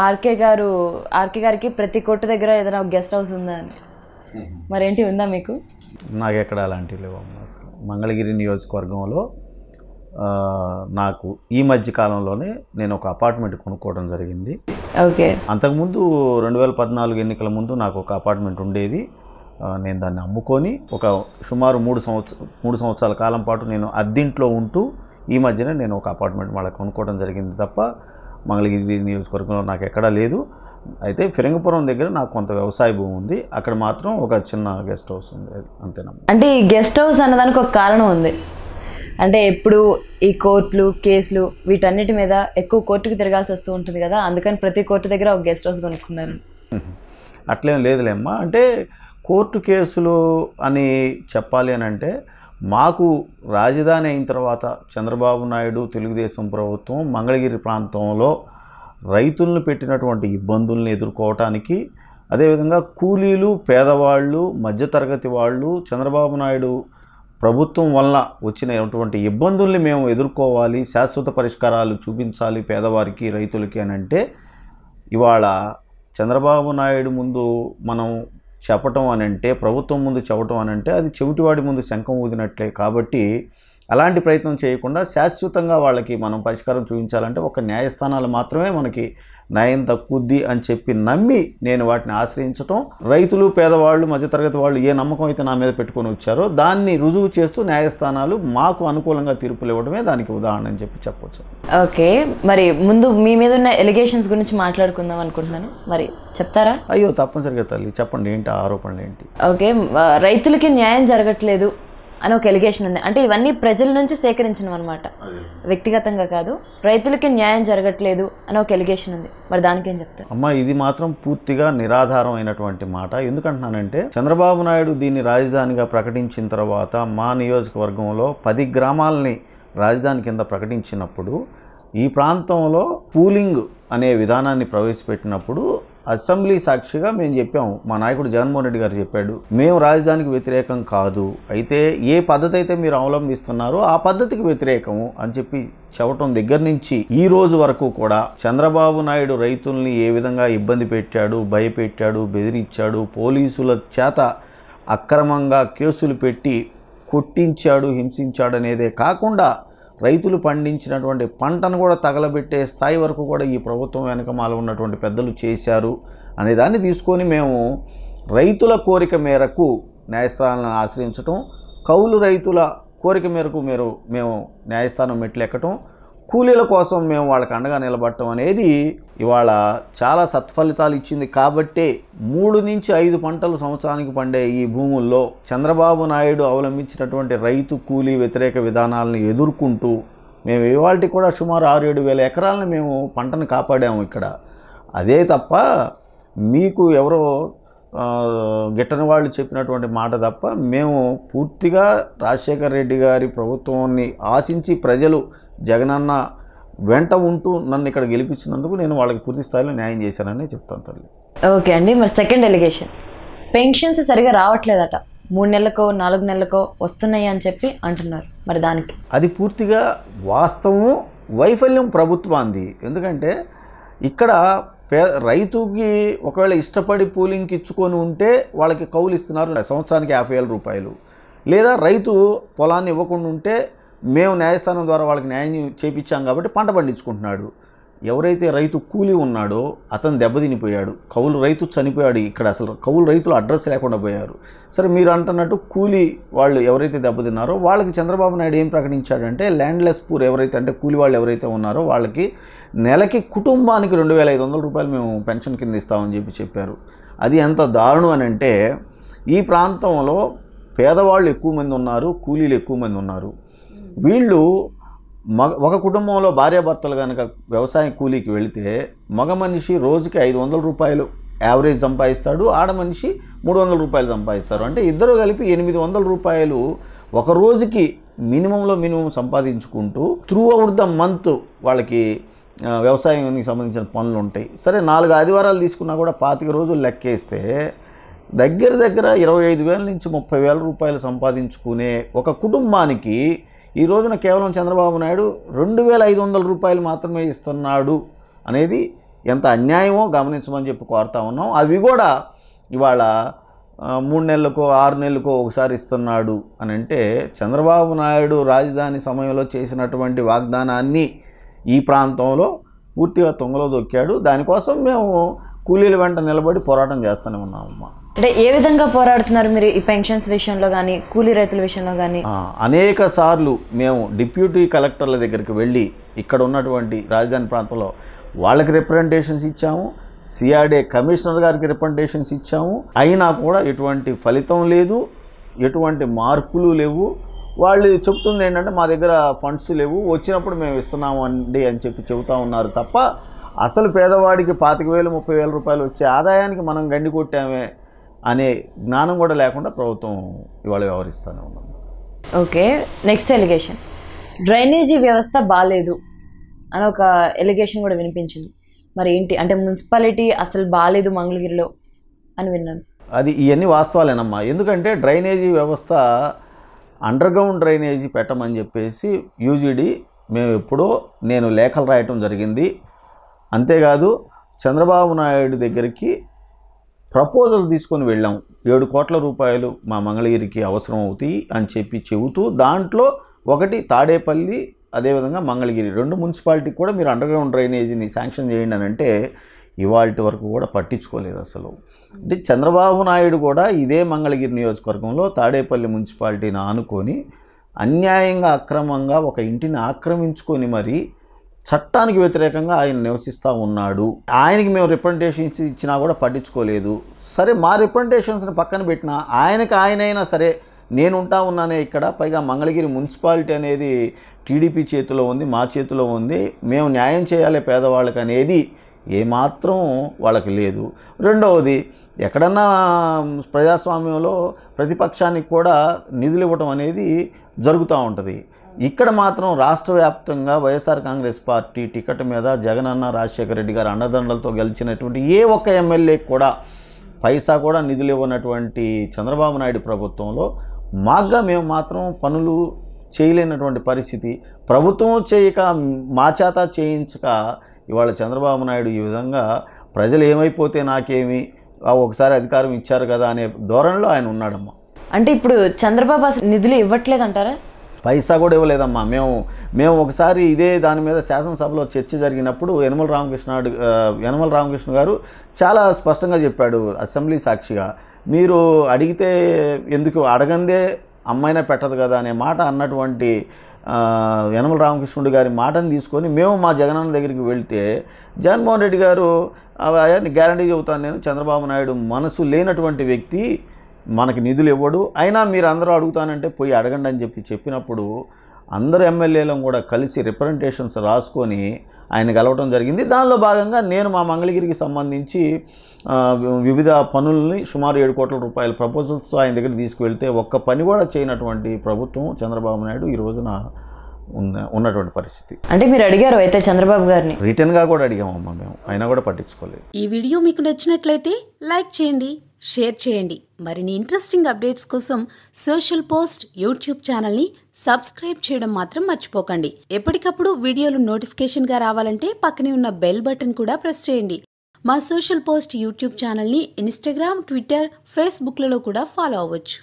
RK గారికి ప్రతి court దగ్గర ఏదైనా గెస్ట్ హౌస్ ఉందా అని, మరేంటి ఉందా మీకు? నాకు ఎక్కడ అలాంటివి లేవు అసలు. మంగళగిరి నియోజకవర్గంలో నాకు ఈ మధ్య కాలంలోనే నేను ఒక అపార్ట్మెంట్ కొనుక్కోవడం జరిగింది. ఓకే. అంతకుముందు 2014 ఎన్నికల ముందు నాకు ఒక అపార్ట్మెంట్ ఉండేది. నేను దాన్ని అమ్ముకొని ఒక సుమారు 3 సంవత్సరాల కాలం పాటు నేను అద్దెంట్లో ఉంటూ ఈ మధ్యనే నేను ఒక అపార్ట్మెంట్ మళ్ళీ కొనుక్కోవడం జరిగింది తప్ప మంగళగిరి నియోజకవర్గంలో నాకు ఎక్కడా లేదు. అయితే ఫిరంగిపురం దగ్గర నాకు కొంత వ్యవసాయ భూమి ఉంది, అక్కడ మాత్రం ఒక చిన్న గెస్ట్ హౌస్ ఉంది, అంతేనమ్మా. అంటే ఈ గెస్ట్ హౌస్ అన్నదానికి ఒక కారణం ఉంది. అంటే ఎప్పుడు ఈ కోర్టులు కేసులు వీటన్నిటి మీద ఎక్కువ కోర్టుకు తిరగాల్సి వస్తూ ఉంటుంది కదా, అందుకని ప్రతి కోర్టు దగ్గర ఒక గెస్ట్ హౌస్ కొనుక్కున్నారు. అట్లేం లేదులేమ్మా. అంటే కోర్టు కేసులు అని చెప్పాలి అని అంటే మాకు రాజధాని అయిన తర్వాత చంద్రబాబు నాయుడు తెలుగుదేశం ప్రభుత్వం మంగళగిరి ప్రాంతంలో రైతులను పెట్టినటువంటి ఇబ్బందుల్ని ఎదుర్కోవటానికి, అదేవిధంగా కూలీలు, పేదవాళ్ళు, మధ్యతరగతి వాళ్ళు చంద్రబాబు నాయుడు ప్రభుత్వం వల్ల వచ్చినటువంటి ఇబ్బందుల్ని మేము ఎదుర్కోవాలి, శాశ్వత పరిష్కారాలు చూపించాలి పేదవారికి, రైతులకి అని అంటే ఇవాళ చంద్రబాబు నాయుడు ముందు మనం చెప్పటం అని అంటే, ప్రభుత్వం ముందు చెప్పటం అని అంటే అది చెవిటివాడి ముందు శంఖం ఊదినట్లే. కాబట్టి అలాంటి ప్రయత్నం చేయకుండా శాశ్వతంగా వాళ్ళకి మనం పరిష్కారం చూపించాలంటే ఒక న్యాయస్థానాలు మాత్రమే మనకి న్యాయం దక్కుద్ది అని చెప్పి నమ్మి నేను వాటిని ఆశ్రయించటం, రైతులు, పేదవాళ్ళు, మధ్యతరగతి వాళ్ళు ఏ నమ్మకం అయితే నా మీద పెట్టుకొని వచ్చారో దాన్ని రుజువు చేస్తూ న్యాయస్థానాలు మాకు అనుకూలంగా తీర్పులు ఇవ్వడమే దానికి ఉదాహరణ అని చెప్పి చెప్పవచ్చు. ఓకే, మరి ముందు మీ మీద ఉన్న ఎలిగేషన్స్ గురించి మాట్లాడుకుందాం అనుకుంటున్నాను, మరి చెప్తారా? అయ్యో తప్పనిసరిగా తల్లి, చెప్పండి, ఏంటి ఆరోపణలు ఏంటి? ఓకే, రైతులకి న్యాయం జరగట్లేదు అని ఒక ఎలిగేషన్ ఉంది. అంటే ఇవన్నీ ప్రజల నుంచి సేకరించినవి అనమాట, వ్యక్తిగతంగా కాదు. రైతులకి న్యాయం జరగట్లేదు అని ఒక ఎలిగేషన్ ఉంది, మరి దానికి ఏం చెప్తారు? అమ్మ, ఇది మాత్రం పూర్తిగా నిరాధారమైనటువంటి మాట. ఎందుకంటున్నానంటే చంద్రబాబు నాయుడు దీన్ని రాజధానిగా ప్రకటించిన తర్వాత మా నియోజకవర్గంలో 10 గ్రామాలని రాజధాని కింద ప్రకటించినప్పుడు ఈ ప్రాంతంలో పూలింగ్ అనే విధానాన్ని ప్రవేశపెట్టినప్పుడు అసెంబ్లీ సాక్షిగా మేము చెప్పాము, మా నాయకుడు జగన్మోహన్ రెడ్డి గారు చెప్పాడు, మేము రాజధానికి వ్యతిరేకం కాదు, అయితే ఏ పద్ధతి అయితే మీరు అవలంబిస్తున్నారో ఆ పద్ధతికి వ్యతిరేకము అని చెప్పి చెప్పటం దగ్గర నుంచి ఈ రోజు వరకు కూడా చంద్రబాబు నాయుడు రైతుల్ని ఏ విధంగా ఇబ్బంది పెట్టాడు, భయపెట్టాడు, బెదిరించాడు, పోలీసుల చేత అక్రమంగా కేసులు పెట్టి కొట్టించాడు, హింసించాడు అనేదే కాకుండా రైతులు పండించినటువంటి పంటను కూడా తగలబెట్టే స్థాయి వరకు కూడా ఈ ప్రభుత్వం వెనకమాల ఉన్నటువంటి పెద్దలు చేశారు అనే దాన్ని తీసుకొని మేము రైతుల కోరిక మేరకు న్యాయస్థానాలను ఆశ్రయించటం, కౌలు రైతుల కోరిక మేరకు మేము న్యాయస్థానం మెట్లు ఎక్కటం, కూలీల కోసం మేము వాళ్ళకి అండగా నిలబడటం అనేది ఇవాళ చాలా సత్ఫలితాలు ఇచ్చింది. కాబట్టే 3 నుంచి 5 పంటలు సంవత్సరానికి పండే ఈ భూముల్లో చంద్రబాబు నాయుడు అవలంబించినటువంటి రైతు కూలీ వ్యతిరేక విధానాలను ఎదుర్కొంటూ మేము ఇవాళ కూడా సుమారు 6-7 వేల ఎకరాలను మేము పంటను కాపాడాము ఇక్కడ. అదే తప్ప మీకు ఎవరో గిట్టని వాళ్ళు చెప్పినటువంటి మాట తప్ప మేము పూర్తిగా రాజశేఖర్ రెడ్డి గారి ప్రభుత్వాన్ని ఆశించి ప్రజలు జగనన్న వెంట ఉంటూ నన్ను ఇక్కడ గెలిపించినందుకు నేను వాళ్ళకి పూర్తి స్థాయిలో న్యాయం చేశానని చెప్తాను తల్లి. ఓకే అండి, మరి సెకండ్ ఎలిగేషన్, పెన్షన్స్ సరిగా రావట్లేదట, 3 నెలలకో 4 నెలలకో వస్తున్నాయి అని చెప్పి అంటున్నారు, మరి దానికి? అది పూర్తిగా వాస్తవం, వైఫల్యం ప్రభుత్వాన్ని. ఎందుకంటే ఇక్కడ రైతుకి ఒకవేళ ఇష్టపడి పూలింగ్కి ఇచ్చుకొని ఉంటే వాళ్ళకి కౌలు ఇస్తున్నారు సంవత్సరానికి 50,000 రూపాయలు, లేదా రైతు పొలాన్ని ఇవ్వకుండా ఉంటే మేము న్యాయస్థానం ద్వారా వాళ్ళకి న్యాయం చేయించాం కాబట్టి పంట పండించుకుంటున్నాడు. ఎవరైతే రైతు కూలీ ఉన్నాడో అతను దెబ్బతినిపోయాడు, కౌలు రైతు చనిపోయాడు. ఇక్కడ అసలు కౌలు రైతులు అడ్రస్ లేకుండా పోయారు. సరే, మీరు అంటున్నట్టు కూలీ వాళ్ళు ఎవరైతే దెబ్బతిన్నారో వాళ్ళకి చంద్రబాబు నాయుడు ఏం ప్రకటించాడంటే ల్యాండ్లెస్ పూర్ ఎవరైతే అంటే కూలీ వాళ్ళు ఎవరైతే ఉన్నారో వాళ్ళకి నెలకి కుటుంబానికి 2,500 రూపాయలు మేము పెన్షన్ కింద ఇస్తామని చెప్పారు. అది ఎంత దారుణం అని అంటే ఈ ప్రాంతంలో పేదవాళ్ళు ఎక్కువ మంది ఉన్నారు, కూలీలు ఎక్కువ మంది ఉన్నారు. వీళ్ళు ఒక కుటుంబంలో భార్యాభర్తలు కనుక వ్యవసాయ కూలీకి వెళితే మగ మనిషి రోజుకి 500 రూపాయలు యావరేజ్ సంపాదిస్తాడు, ఆడ మనిషి 300 రూపాయలు సంపాదిస్తారు. అంటే ఇద్దరు కలిపి 800 రూపాయలు ఒక రోజుకి మినిమం సంపాదించుకుంటూ త్రూ అవుట్ ద మంత్ వాళ్ళకి వ్యవసాయానికి సంబంధించిన పనులు ఉంటాయి. సరే, 4 ఆదివారాలు తీసుకున్నా కూడా 25 రోజులు లెక్కేస్తే దగ్గర 25,000 నుంచి 30,000 రూపాయలు సంపాదించుకునే ఒక కుటుంబానికి ఈ రోజున కేవలం చంద్రబాబు నాయుడు 2,500 రూపాయలు మాత్రమే ఇస్తున్నాడు అనేది ఎంత అన్యాయమో గమనించమని చెప్పి కోరుతా ఉన్నాం. అవి కూడా ఇవాళ 3 నెలలకో 6 నెలలకో ఒకసారి ఇస్తున్నాడు అని అంటే చంద్రబాబు నాయుడు రాజధాని సమయంలో చేసినటువంటి వాగ్దానాన్ని ఈ ప్రాంతంలో పూర్తిగా తొంగలో దొక్కాడు. దానికోసం మేము కూలీల వెంట నిలబడి పోరాటం చేస్తూనే ఉన్నామమ్మా. అంటే ఏ విధంగా పోరాడుతున్నారు మీరు ఈ పెన్షన్స్ విషయంలో కానీ కూలీ రైతుల విషయంలో కానీ? అనేక సార్లు మేము డిప్యూటీ కలెక్టర్ల దగ్గరికి వెళ్ళి ఇక్కడ ఉన్నటువంటి రాజధాని ప్రాంతంలో వాళ్ళకి రిప్రజెంటేషన్స్ ఇచ్చాము, సిఆర్డే కమిషనర్ గారికి రిప్రజెంటేషన్స్ ఇచ్చాము. అయినా కూడా ఎటువంటి ఫలితం లేదు, ఎటువంటి మార్పులు లేవు. వాళ్ళు చెప్తుంది ఏంటంటే మా దగ్గర ఫండ్స్ లేవు, వచ్చినప్పుడు మేము ఇస్తున్నాము అండి అని చెప్పి చెబుతూ ఉన్నారు తప్ప అసలు పేదవాడికి 25,000 30,000 రూపాయలు వచ్చే ఆదాయానికి మనం గండి కొట్టామే అనే జ్ఞానం కూడా లేకుండా ప్రభుత్వం ఇవాళ వ్యవహరిస్తూనే ఉన్నాం. ఓకే, నెక్స్ట్ ఎలిగేషన్, డ్రైనేజీ వ్యవస్థ బాగాలేదు అని ఒక ఎలిగేషన్ కూడా వినిపించింది. మరి ఏంటి అంటే మున్సిపాలిటీ అసలు బాగాలేదు మంగళగిరిలో అని విన్నాను. అది ఇవన్నీ వాస్తవాలేనమ్మా. ఎందుకంటే డ్రైనేజీ వ్యవస్థ అండర్గ్రౌండ్ డ్రైనేజీ పెట్టమని చెప్పేసి యూజీడీ మేము ఎప్పుడో నేను లేఖలు రాయటం జరిగింది. అంతేకాదు చంద్రబాబు నాయుడు దగ్గరికి ప్రపోజల్ తీసుకొని వెళ్ళాం. 7 కోట్ల రూపాయలు మా మంగళగిరికి అవసరం అవుతాయి అని చెప్పి చెబుతూ దాంట్లో ఒకటి తాడేపల్లి అదేవిధంగా మంగళగిరి 2 మున్సిపాలిటీకి కూడా మీరు అండర్గ్రౌండ్ డ్రైనేజీని శాంక్షన్ చేయండి అని అంటే ఇవాల్టి వరకు కూడా పట్టించుకోలేదు అసలు. అంటే చంద్రబాబు నాయుడు కూడా ఇదే మంగళగిరి నియోజకవర్గంలో తాడేపల్లి మున్సిపాలిటీని ఆనుకొని అన్యాయంగా అక్రమంగా ఒక ఇంటిని ఆక్రమించుకొని మరి చట్టానికి వ్యతిరేకంగా ఆయన నివసిస్తూ ఉన్నాడు. ఆయనకి మేము రిప్రజెంటేషన్స్ ఇచ్చినా కూడా పట్టించుకోలేదు. సరే మా రిప్రజెంటేషన్స్ని పక్కన పెట్టినా ఆయనైనా సరే నేను ఉంటా ఉన్నానే ఇక్కడ, పైగా మంగళగిరి మున్సిపాలిటీ అనేది టీడీపీ చేతిలో ఉంది, మా చేతిలో ఉంది, మేము న్యాయం చేయాలి పేదవాళ్ళకి అనేది ఏమాత్రం వాళ్ళకి లేదు. రెండవది, ఎక్కడన్నా ప్రజాస్వామ్యంలో ప్రతిపక్షానికి కూడా నిధులు ఇవ్వటం అనేది జరుగుతూ ఉంటుంది. ఇక్కడ మాత్రం రాష్ట్ర వ్యాప్తంగా వైఎస్ఆర్ కాంగ్రెస్ పార్టీ టికెట్ మీద జగనన్న రాజశేఖర రెడ్డి గారు అండదండలతో గెలిచినటువంటి ఏ ఒక్క ఎమ్మెల్యేకి కూడా పైసా కూడా నిధులు ఇవ్వనటువంటి చంద్రబాబు నాయుడు ప్రభుత్వంలో మాగా మేము మాత్రం పనులు చేయలేనటువంటి పరిస్థితి. ప్రభుత్వం చేయక మా చేత చేయించక ఇవాళ చంద్రబాబు నాయుడు ఈ విధంగా ప్రజలు ఏమైపోతే నాకేమి, ఒకసారి అధికారం ఇచ్చారు కదా అనే ధోరణిలో ఆయన ఉన్నాడమ్మా. అంటే ఇప్పుడు చంద్రబాబు అసలు నిధులు ఇవ్వట్లేదంటారా? పైసా కూడా ఇవ్వలేదమ్మా. మేము ఒకసారి ఇదే దాని మీద శాసనసభలో చర్చ జరిగినప్పుడు యనమల రామకృష్ణ గారు చాలా స్పష్టంగా చెప్పాడు అసెంబ్లీ సాక్షిగా, మీరు అడిగితే ఎందుకు అడగందే అమ్మాయినా పెట్టదు కదా అనే మాట అన్నటువంటి యనమల రామకృష్ణుడు గారి మాటను తీసుకొని మేము మా జగనన్న దగ్గరికి వెళ్తే జగన్మోహన్ రెడ్డి గారు గ్యారంటీ చెబుతాను నేను, చంద్రబాబు నాయుడు మనసు లేనటువంటి వ్యక్తి, మనకి నిధులు ఇవ్వడు, అయినా మీరు అందరూ అడుగుతానంటే పోయి అడగండి అని చెప్పినప్పుడు అందరు ఎమ్మెల్యేలను కూడా కలిసి రిప్రజెంటేషన్స్ రాసుకొని ఆయన కలవటం జరిగింది. దానిలో భాగంగా నేను మా మంగళగిరికి సంబంధించి వివిధ పనుల్ని సుమారు 7 కోట్ల రూపాయల ప్రపోజల్స్తో ఆయన దగ్గర తీసుకువెళ్తే ఒక్క పని కూడా చేయనటువంటి ప్రభుత్వం చంద్రబాబు నాయుడు ఈ రోజున ఉన్నటువంటి పరిస్థితి. అంటే మీరు అడిగారు అయితే చంద్రబాబు గారిని? రిటర్న్గా కూడా అడిగామమ్మా మేము, అయినా కూడా పట్టించుకోలేదు. ఈ వీడియో మీకు నచ్చినట్లయితే లైక్ చేయండి, షేర్ చేయండి. మరిన్ని ఇంట్రెస్టింగ్ అప్డేట్స్ కోసం సోషల్ పోస్ట్ యూట్యూబ్ ఛానల్ని సబ్స్క్రైబ్ చేయడం మాత్రం మర్చిపోకండి. ఎప్పటికప్పుడు వీడియోలు నోటిఫికేషన్గా రావాలంటే పక్కనే ఉన్న బెల్ బటన్ కూడా ప్రెస్ చేయండి. మా సోషల్ పోస్ట్ యూట్యూబ్ ఛానల్ని ఇన్స్టాగ్రామ్, ట్విట్టర్, ఫేస్బుక్లలో కూడా ఫాలో అవ్వచ్చు.